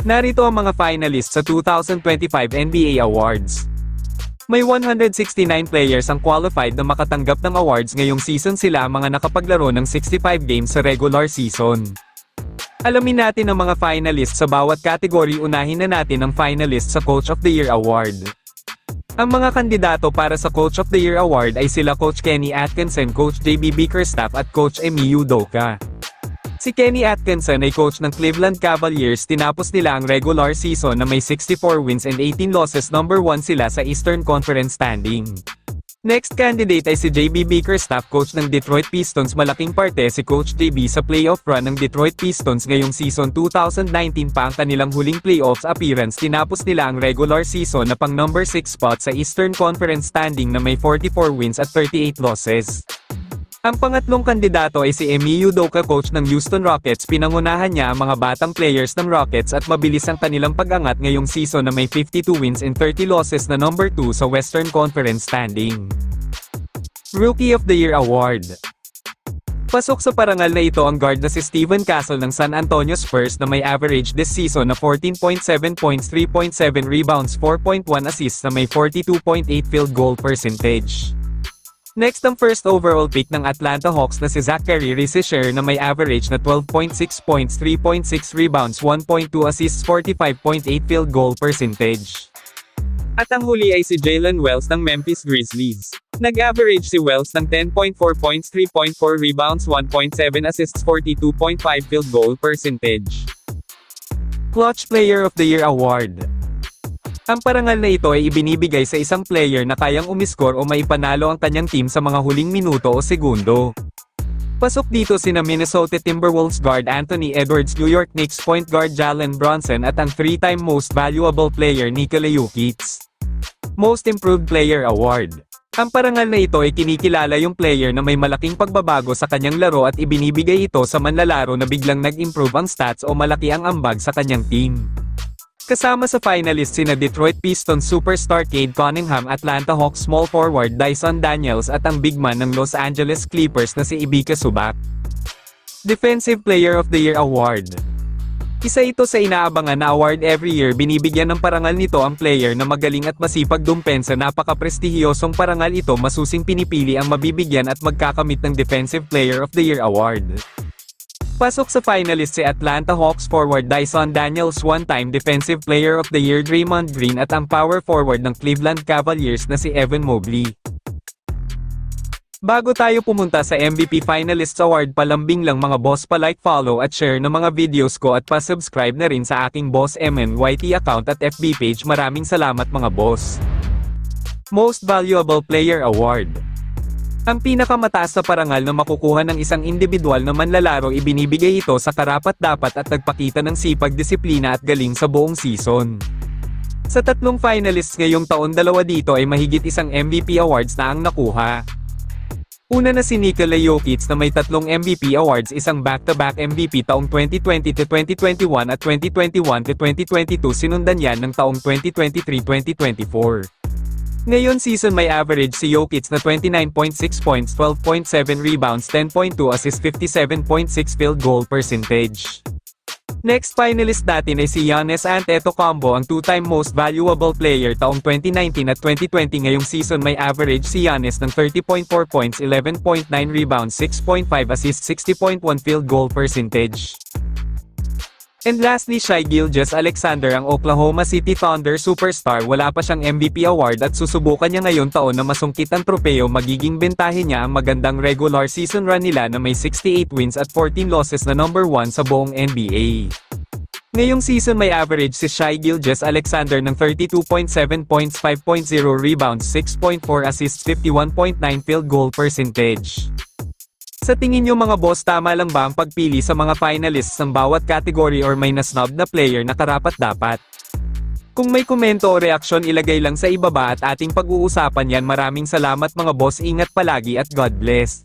Narito ang mga finalists sa 2025 NBA Awards. May 169 players ang qualified na makatanggap ng awards ngayong season, sila ang mga nakapaglaro ng 65 games sa regular season. Alamin natin ang mga finalists sa bawat category. Unahin na natin ang finalists sa Coach of the Year Award. Ang mga kandidato para sa Coach of the Year Award ay sila Coach Kenny Atkinson, Coach JB Bickerstaff at Coach Ime Udoka. Si Kenny Atkinson ay coach ng Cleveland Cavaliers. Tinapos nila ang regular season na may 64 wins and 18 losses. Number 1 sila sa Eastern Conference standing. Next candidate ay si JB Bickerstaff, coach ng Detroit Pistons. Malaking parte si Coach JB sa playoff run ng Detroit Pistons ngayong season 2019 pa ang kanilang huling playoffs appearance. Tinapos nila ang regular season na pang number 6 spot sa Eastern Conference standing na may 44 wins at 38 losses. Ang pangatlong kandidato ay si Ime Udoka, coach ng Houston Rockets. Pinangunahan niya ang mga batang players ng Rockets at mabilis ang kanilang pag-angat ngayong season na may 52 wins and 30 losses na number 2 sa Western Conference standing. Rookie of the Year Award. Pasok sa parangal na ito ang guard na si Stephen Castle ng San Antonio Spurs na may average this season na 14.7 points, 3.7 rebounds, 4.1 assists na may 42.8 field goal percentage. Next ang first overall pick ng Atlanta Hawks na si Zachary Rishier na may average na 12.6 points, 3.6 rebounds, 1.2 assists, 45.8 field goal percentage. At ang huli ay si Jalen Wells ng Memphis Grizzlies. Nag-average si Wells ng 10.4 points, 3.4 rebounds, 1.7 assists, 42.5 field goal percentage. Clutch Player of the Year Award. Ang parangal na ito ay ibinibigay sa isang player na kayang umiskor o maipanalo ang kanyang team sa mga huling minuto o segundo. Pasok dito sina Minnesota Timberwolves guard Anthony Edwards, New York Knicks point guard Jalen Brunson at ang 3-time Most Valuable Player Nikola Jokic. Most Improved Player Award. Ang parangal na ito ay kinikilala yung player na may malaking pagbabago sa kanyang laro at ibinibigay ito sa manlalaro na biglang nag-improve ang stats o malaki ang ambag sa kanyang team. Kasama sa finalists sina Detroit Pistons superstar Cade Cunningham, Atlanta Hawks small forward Dyson Daniels at ang big man ng Los Angeles Clippers na si Ivica Zubac. Defensive Player of the Year Award. Isa ito sa inaabangan na award every year. Binibigyan ng parangal nito ang player na magaling at masipag dumpensa. Napaka-prestihiyosong parangal ito. Masusing pinipili ang mabibigyan at magkakamit ng Defensive Player of the Year Award. Pasok sa finalist si Atlanta Hawks forward Dyson Daniels, one-time Defensive Player of the Year Draymond Green at ang power forward ng Cleveland Cavaliers na si Evan Mobley. Bago tayo pumunta sa MVP Finalists Award, palambing lang mga boss, pa-like, follow at share ng mga videos ko at pa-subscribe na rin sa aking Boss MNYT account at FB page. Maraming salamat mga boss. Most Valuable Player Award. Ang pinakamataas na parangal na makukuha ng isang individual na manlalaro, ibinibigay ito sa karapat-dapat at nagpakita ng sipag, disiplina at galing sa buong season. Sa tatlong finalists ngayong taon, dalawa dito ay mahigit isang MVP awards na ang nakuha. Una na si Nikola Jokic na may tatlong MVP awards, isang back-to-back MVP taong 2020-2021 at 2021-2022, sinundan yan ng taong 2023-2024. Ngayon season may average si Jokic na 29.6 points, 12.7 rebounds, 10.2 assists, 57.6 field goal percentage. Next finalist natin ay si Giannis Antetokounmpo, ang two-time Most Valuable Player taong 2019 at 2020. Ngayong season may average si Giannis ng 30.4 points, 11.9 rebounds, 6.5 assists, 60.1 field goal percentage. And lastly, Shai Gilgeous-Alexander, ang Oklahoma City Thunder superstar. Wala pa siyang MVP award at susubukan niya ngayon taon na masungkit ang tropeo. Magiging bentahe niya ang magandang regular season run nila na may 68 wins at 14 losses na number 1 sa buong NBA. Ngayong season may average si Shai Gilgeous-Alexander ng 32.7 points, 5.0 rebounds, 6.4 assists, 51.9 field goal percentage. Sa tingin nyo mga boss, tama lang ba ang pagpili sa mga finalists ng bawat category or may nasnob na player na karapat-dapat? Kung may komento o reaksyon, ilagay lang sa ibaba at ating pag-uusapan yan. Maraming salamat mga boss, ingat palagi at God bless.